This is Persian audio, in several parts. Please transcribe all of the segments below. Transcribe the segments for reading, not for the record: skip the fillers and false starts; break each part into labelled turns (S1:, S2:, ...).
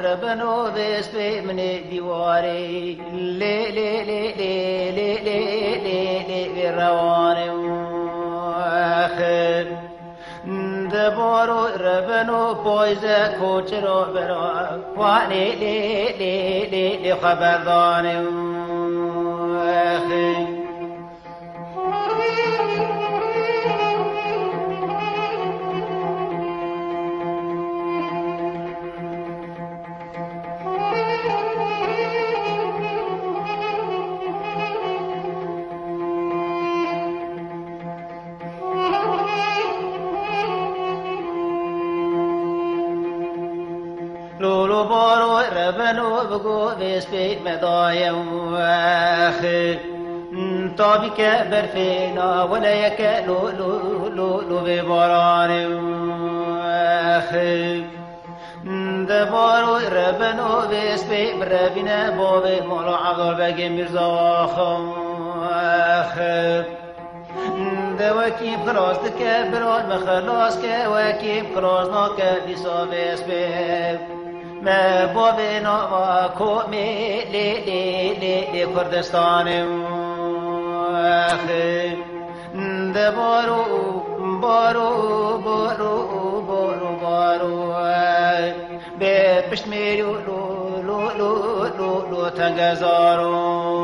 S1: ربنو بس به من دیواری لی لی لی لی لی لی لی لی روانه آخر دبارو ربنو پایزه کوچرو برا وانی لی لی لی لی خبردانه آخر لولو بارو ربنو بگو بسپید مدایم آخر تابی که برفینا ولیک لولو ببارانم آخر دبارو ربنو بسپید بربینه بابی مولا عضال بگی مرزاخم آخر وكيم خلاص دكا براد مخلاص كا وكيم خلاص ناكا بيصابس بيب ما بابنا ما كومي لي لي لي لي كردستان اخي دبارو بارو بارو بارو بارو بشميرو لو لو لو لو لو تنگزارو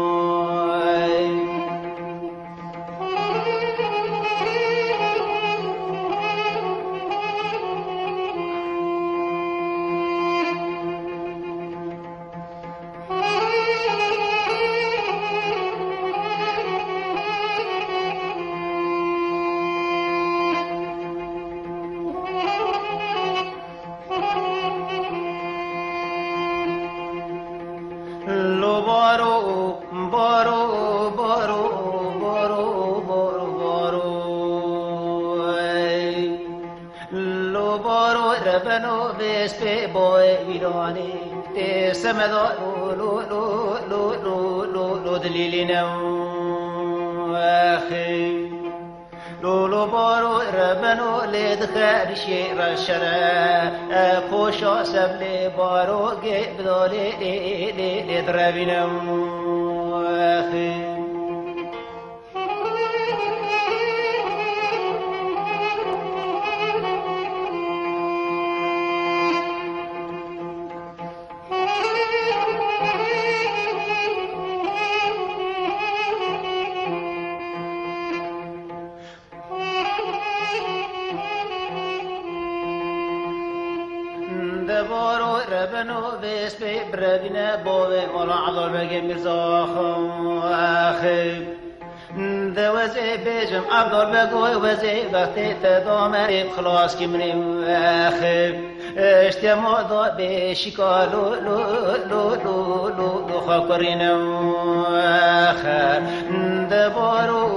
S1: ربنو بسپی بای ویرانی تی سمدا لو لو لو لو لو لو دلیلی نو آخی لولو بارو ربنو لید خرشی رشره خوشا سبلی بارو گی بدالی لید ربینم آخی دبارو ربنو بسپی بربینه بابه مولا عضال بگی مرزاخم آخی دوزی بیجم عبدال بگوی وزی وقتی تدامه خلاص کمریم آخی اشتیما دا بشکا لو لو لو لو لو لو خاکرینم آخر دبارو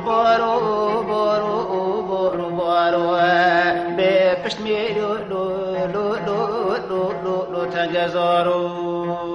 S1: بارو بارو بارو بارو به پشت میرو لو لو لو لو لو لو تنگزارو